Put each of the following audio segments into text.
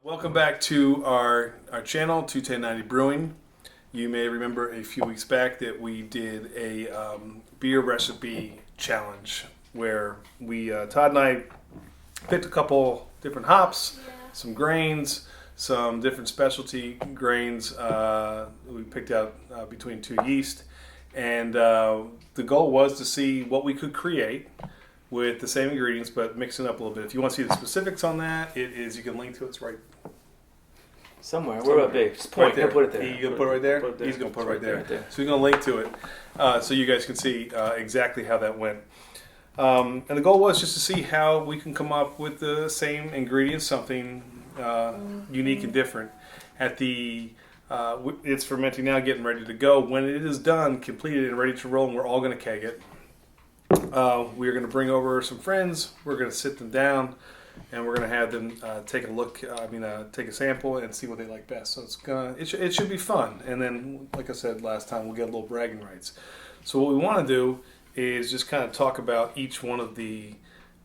Welcome back to our channel, 21090 Brewing. You may remember a few weeks back that we did a beer recipe challenge where we, Todd and I, picked a couple different hops, some grains, some different specialty grains. We picked out between two yeast, and the goal was to see what we could create with the same ingredients but mixing it up a little bit. If you want to see the specifics on that, you can link to it. It's right somewhere. Where about big? Just point. Right there. Put it there. You gonna put it right there? He's gonna put it right there. So you're gonna link to it, so you guys can see exactly how that went. And the goal was just to see how we can come up with the same ingredients, something unique and different. At the it's fermenting now, getting ready to go. When it is done, completed, and ready to roll, and we're all gonna keg it. We're going to bring over some friends. We're going to sit them down, and we're going to have them take a look. Take a sample and see what they like best. So it should be fun. And then, like I said last time, we'll get a little bragging rights. So what we want to do is just kind of talk about each one of the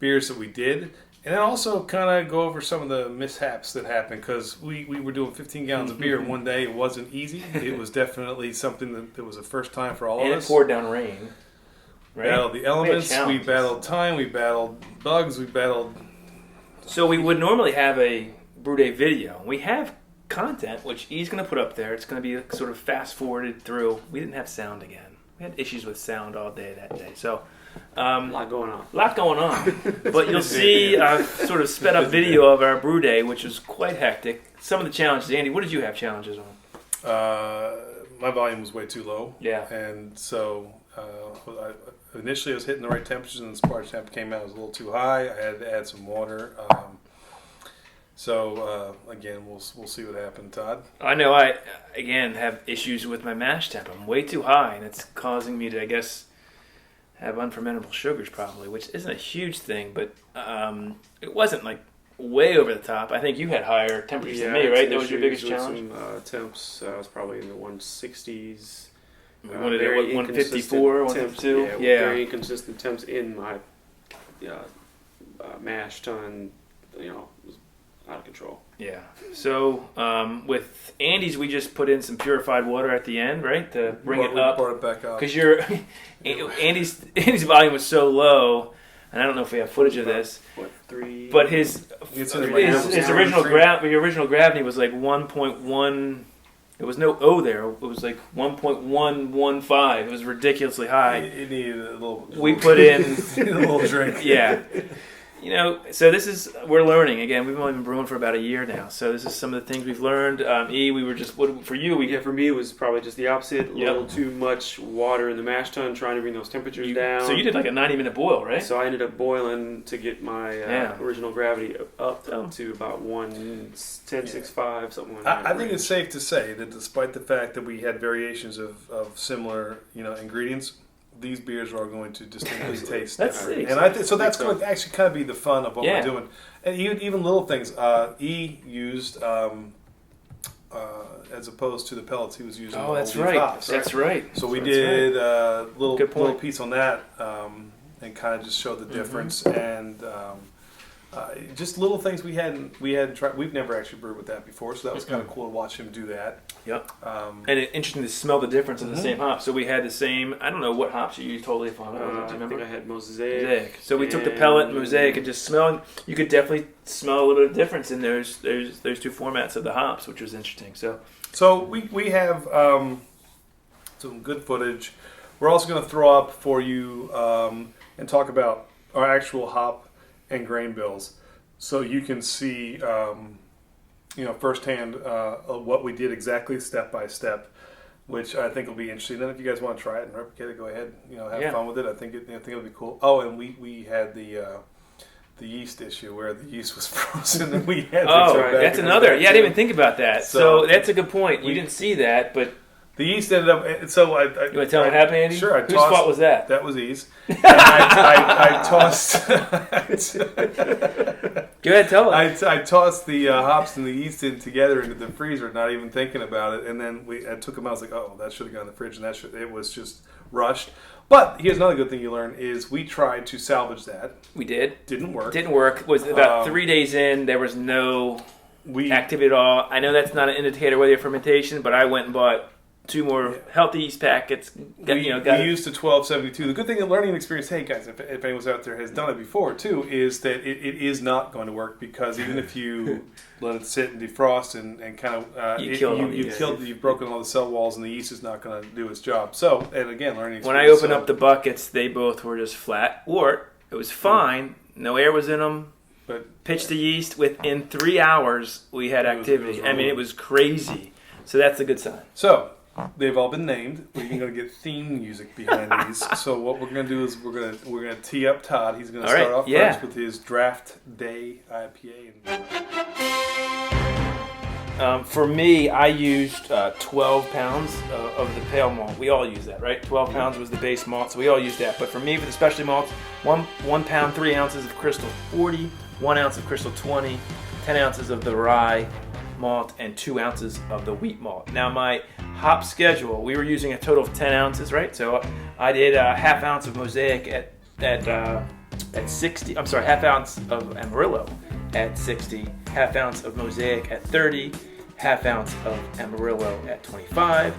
beers that we did, and then also kind of go over some of the mishaps that happened, because we were doing 15 gallons of beer in one day. It wasn't easy. It was definitely something that was the first time for all of us. And it poured down rain. Right? Battled the elements, we battled time, we battled bugs, we battled... So we would normally have a Brew-day video. We have content, which he's going to put up there. It's going to be sort of fast-forwarded through. We didn't have sound again. We had issues with sound all day that day. So a lot going on. But you'll see a sort of sped-up video of our Brew-day, which was quite hectic. Some of the challenges. Andy, what did you have challenges on? My volume was way too low. Yeah. And so... initially I was hitting the right temperatures, and the sparge temp came out, it was a little too high. I had to add some water. Again, we'll see what happened, Todd. I know I, again, have issues with my mash temp. I'm way too high, and it's causing me to, I guess, have unfermentable sugars probably, which isn't a huge thing, but it wasn't like way over the top. I think you had higher temperatures than me, right? That was your biggest challenge? Some temps, I was probably in the 160s. We wanted it at 154, 152. Yeah, very inconsistent temps in my mash tun. Was out of control. Yeah. So with Andy's, we just put in some purified water at the end, right, to bring it up. Pour it back up. Because Andy's volume was so low, and I don't know if we have footage of this. What, 3? But his original gravity was like 1.1. There was no O there. It was like 1.115. It was ridiculously high. It needed a little. We put in a little drink. Yeah. So we're learning. Again, we've only been brewing for about a year now. So this is some of the things we've learned. We were just, for you? For me, it was probably just the opposite. A little too much water in the mash tun, trying to bring those temperatures down. So you did like a 90-minute boil, right? So I ended up boiling to get my original gravity up to about 110.65, something like that. I think it's safe to say that despite the fact that we had variations of similar, ingredients, these beers are going to distinctly taste different. And so that's going to actually kind of be the fun of what we're doing. And even little things. E used, as opposed to the pellets, he was using that's right. hops. That's right. So we did a little piece on that and kind of just showed the difference. And just little things we hadn't tried. We've never actually brewed with that before, so that was kind of cool to watch him do that. Yep. And interesting to smell the difference in the same hops. So we had the same. I don't know what hops you used. Totally fun. I think I had Mosaic. So we took the pellet and Mosaic and just smelled. You could definitely smell a little bit of difference in those two formats of the hops, which was interesting. So we have some good footage. We're also going to throw up for you and talk about our actual hop and grain bills, so you can see firsthand what we did exactly step by step, which I think will be interesting. Then if you guys want to try it and replicate it, go ahead, have fun with it. I think it'll be cool. Oh, and we had the yeast issue where the yeast was frozen and we had that's another. Yeah, I didn't even think about that. So that's a good point. You didn't see that, but the yeast ended up. So you want to tell me what happened, Andy? Sure. Whose fault was that? That was E's. And I tossed. Go ahead, tell us. I tossed the hops and the yeast in together into the freezer, not even thinking about it. And then I took them out. I was like, oh, that should have gone in the fridge, and it was just rushed. But here's another good thing you learn is we tried to salvage that. We did. Didn't work. It was about 3 days in. There was no activate it all. I know that's not an indicator whether you're fermentation, but I went and bought 2 more healthy yeast packets. We used the 1272. The good thing in learning experience, hey guys, if anyone's out there has done it before too, is that it is not going to work, because even if you let it sit and defrost and kind of you've broken all the cell walls, and the yeast is not going to do its job. So, and again, learning experience. When I opened up the buckets, they both were just flat, or it was fine. No air was in them. But pitched the yeast within 3 hours. We had activity. It was crazy. So that's a good sign. So. They've all been named. We're going to get theme music behind these. So what we're going to do is we're going to tee up Todd. He's going to start off first with his draft day IPA. For me, I used 12 pounds of the pale malt. We all use that, right? 12 pounds was the base malt, so we all use that. But for me, for the specialty malts, 1 pound, 3 ounces of Crystal 40, 1 ounce of Crystal 20, 10 ounces of the rye malt, and 2 ounces of the wheat malt. Now my hop schedule, we were using a total of 10 ounces, right? So I did a half ounce of Mosaic at 60. I'm sorry, half ounce of Amarillo at 60, half ounce of Mosaic at 30, half ounce of Amarillo at 25,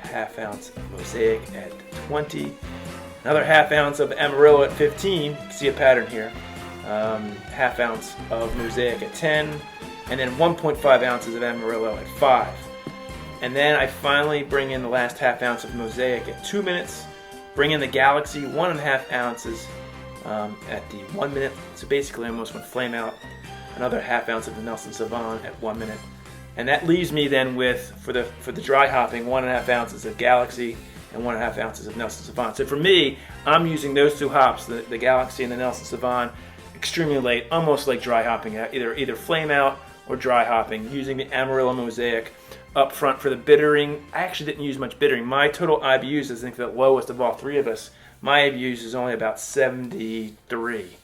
half ounce of Mosaic at 20, another half ounce of Amarillo at 15. You can see a pattern here. Half ounce of Mosaic at 10. And then 1.5 ounces of Amarillo at 5. And then I finally bring in the last half ounce of Mosaic at 2 minutes. Bring in the Galaxy, 1.5 ounces at the 1 minute. So basically I almost went flame out. Another half ounce of the Nelson Sauvin at 1 minute. And that leaves me then with, for the dry hopping, 1.5 ounces of Galaxy and 1.5 ounces of Nelson Sauvin. So for me, I'm using those 2 hops, the Galaxy and the Nelson Sauvin, extremely late, almost like dry hopping, either flame out or dry hopping, using the Amarillo Mosaic up front for the bittering. I actually didn't use much bittering. My total IBUs, I think the lowest of all 3 of us, my IBUs is only about 73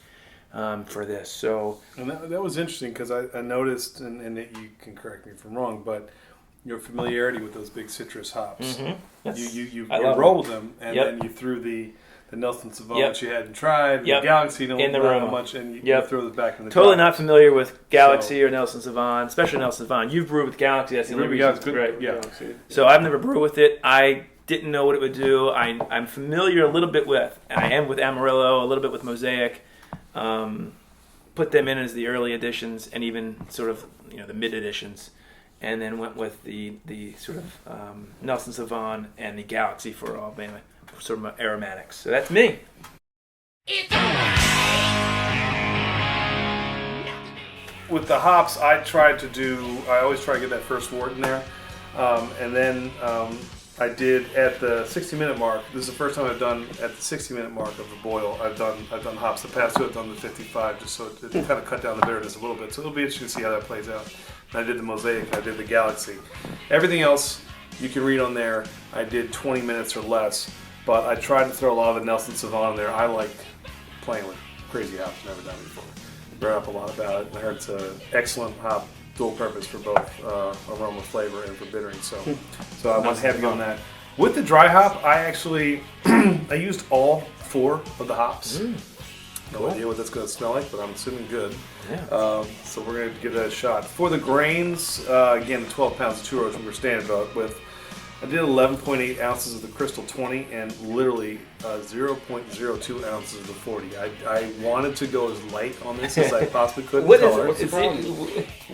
for this. So, and that was interesting, because I noticed, and you can correct me if I'm wrong, but your familiarity with those big citrus hops. Mm-hmm. You rolled them, and then you threw the Nelson Sauvin, which you hadn't tried, the Galaxy, in the room, much, and you throw this back in the totally not familiar with Galaxy or Nelson Sauvin, especially Nelson Sauvin. You've brewed with Galaxy, that's the only reason. Good. Yeah. So I've never brewed with it. I didn't know what it would do. I'm familiar a little bit with, and I am with Amarillo, a little bit with Mosaic. Put them in as the early editions, and even sort of the mid editions, and then went with the sort of Nelson Sauvin and the Galaxy for all sort of aromatics. So that's me. With the hops, I always try to get that first wort in there. And then I did at the 60-minute mark. This is the first time I've done at the 60-minute mark of the boil. I've done hops. The past 2 I've done the 55, just so it kind of cut down the bitterness a little bit. So it'll be interesting to see how that plays out. And I did the Mosaic. I did the Galaxy. Everything else you can read on there. I did 20 minutes or less. But I tried to throw a lot of the Nelson Sauvin in there. I like playing with crazy hops. Never done it before. Read up a lot about it. I heard it's an excellent hop, dual purpose for both aroma, flavor, and for bittering. So I went heavy on that. With the dry hop, I actually I used all 4 of the hops. No idea what that's going to smell like, but I'm assuming good. Yeah. So we're going to give that a shot. For the grains, again, 12 pounds of 2 rows we were standing with. I did 11.8 ounces of the Crystal 20 and literally 0.02 ounces of the 40. I wanted to go as light on this as I possibly could in color. What's the problem?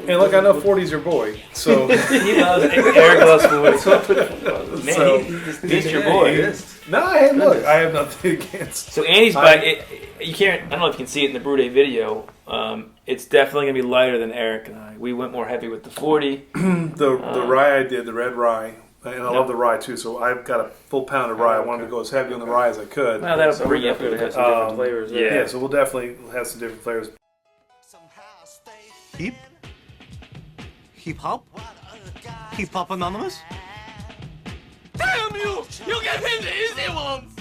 And look, I know 40's your boy, so He loves Eric loves 40. Man, he's your boy. No, hey, look, I have nothing against. So Andy's you can't. I don't know if you can see it in the Brew-day video. It's definitely gonna be lighter than Eric and I. We went more heavy with the 40. The rye I did, the red rye. And I love the rye too, so I've got a full pound of rye. I wanted to go as heavy on the rye as I could. Well, that'll bring you up to have some different flavors. Yeah, so we'll definitely have some different flavors. Hip hop? Hip hop anonymous? Damn you! You gave him the easy ones!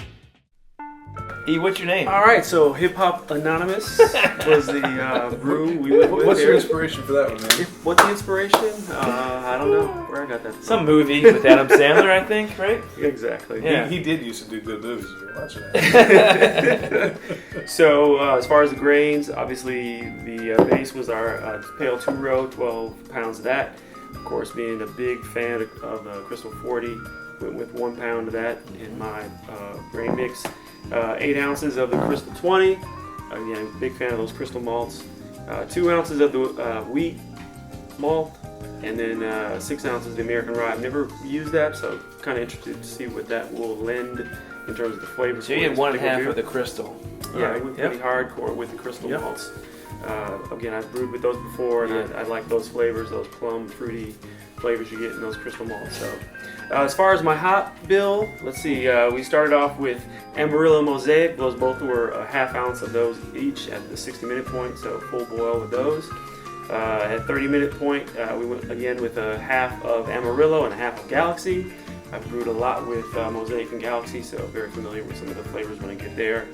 E, what's your name? All right, so Hip Hop Anonymous was the brew we went with. What's here. your inspiration for that one, man? What's the inspiration? I don't know where I got that from. Some movie with Adam Sandler, I think, right? Exactly. Yeah. He did used to do good movies. If you're watching that. So as far as the grains, obviously the base was our Pale 2-row, 12 pounds of that. Of course, being a big fan of Crystal 40, went with 1 pound of that in my grain mix. 8 ounces of the Crystal 20. Again, big fan of those crystal malts. 2 ounces of the wheat malt, and then 6 ounces of the American rye. I've never used that, so kind of interested to see what that will lend in terms of the flavor. So you had 1.5 of the crystal. Yeah, I Right. went Yep. pretty hardcore with the crystal Yep. malts. Again, I've brewed with those before, and Yeah. I like those flavors, those plum, fruity flavors you get in those crystal malts. So, as far as my hop bill, let's see. We started off with Amarillo Mosaic. Those both were a half ounce of those each at the 60-minute point, so full boil with those. At 30-minute point, we went again with a half of Amarillo and a half of Galaxy. I've brewed a lot with Mosaic and Galaxy, so very familiar with some of the flavors when I get there.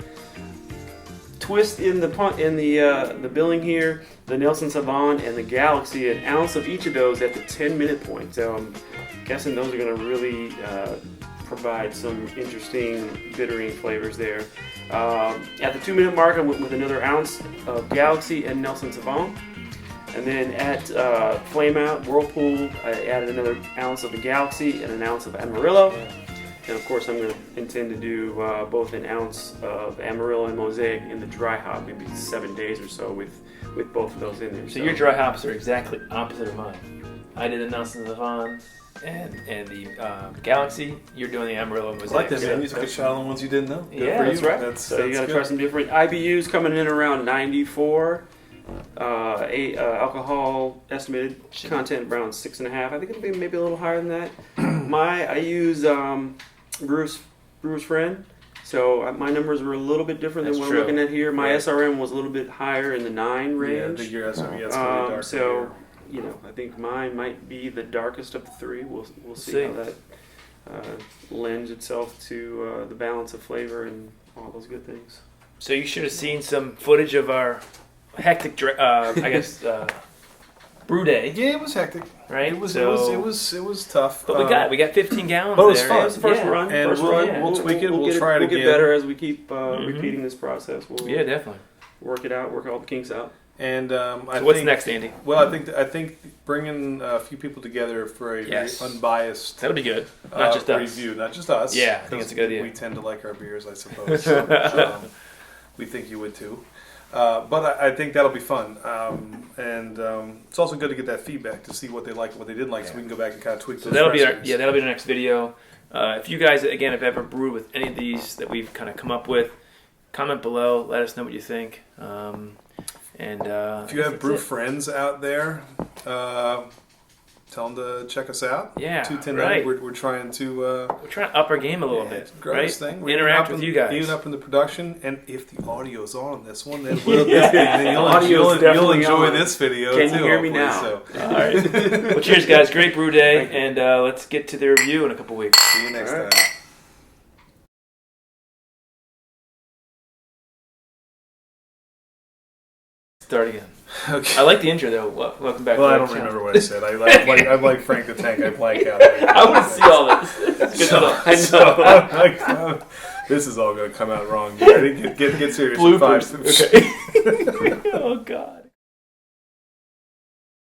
Twist in the billing here, the Nelson Sauvin and the Galaxy, an ounce of each of those at the 10-minute point. So I'm guessing those are going to really provide some interesting bittering flavors there. At the 2-minute mark, I went with another ounce of Galaxy and Nelson Sauvin. And then at Flame Out, Whirlpool, I added another ounce of the Galaxy and an ounce of Amarillo. And of course, I'm going to intend to do both an ounce of Amarillo and Mosaic in the dry hop, maybe 7 days or so with both of those in there. So your dry hops are exactly opposite of mine. I did the Nelson Sauvin and the Galaxy. You're doing the Amarillo and I Mosaic. like that, man. You took a shot on the ones you didn't know. Good Yeah, for that's you. right. So you got to try some different IBUs coming in around 94. Alcohol estimated content around 6.5. I think it'll be maybe a little higher than that. I use Brewer's Friend, so my numbers were a little bit different That's than what true. I'm looking at here. My Right. SRM was a little bit higher in the 9 Yeah, I range. think your SRM gets really dark. So I think mine might be the darkest of the 3. We'll see how that lends itself to the balance of flavor and all those good things. So you should have seen some footage of our hectic, Brew-day, Yeah, it was hectic. right? It was tough. But we got 15 gallons but it was there. fun. Yeah, it was the first Yeah. run. And First we'll- run. we'll tweak it. We'll get try it We'll get again. better as we keep Mhm. repeating this process. We'll Yeah, definitely. work it out, work all the kinks out. And So I what's think, next, Andy? Well, I think bringing a few people together for a Yes. very unbiased That'll be good. Not just us. review, not just us. Yeah, I think it's a good idea. We tend to like our beers, I suppose. So, we think you would too. But I think that'll be fun. And it's also good to get that feedback to see what they like and what they didn't like, so we can go back and kind of tweak So those that'll be recipes. that'll be the next video. If you guys again have ever brewed with any of these that we've kind of come up with, comment below. Let us know what you think. If you have brew friends out there, tell them to check us out. Yeah, 210. right. We're trying to we're trying to up our game a little bit, grow right? this thing. We're Interact even with up you guys. even up in the production. And if the audio's on this one, then you'll Audio's you'll definitely enjoy on. this video. Can too, you hear me hopefully, now? So. All right. Well, cheers, guys. Great brew day, and let's get to the review in a couple weeks. See you next All right. time. Start again. Okay. I like the intro though. Welcome back. Well, to I our don't channel. remember what I said. I'm like Frank the Tank. I blank out. I want to see all this. It's good to know. So I'm like, this is all going to come out wrong. Get serious. Bloopers. Five. Okay. Oh God.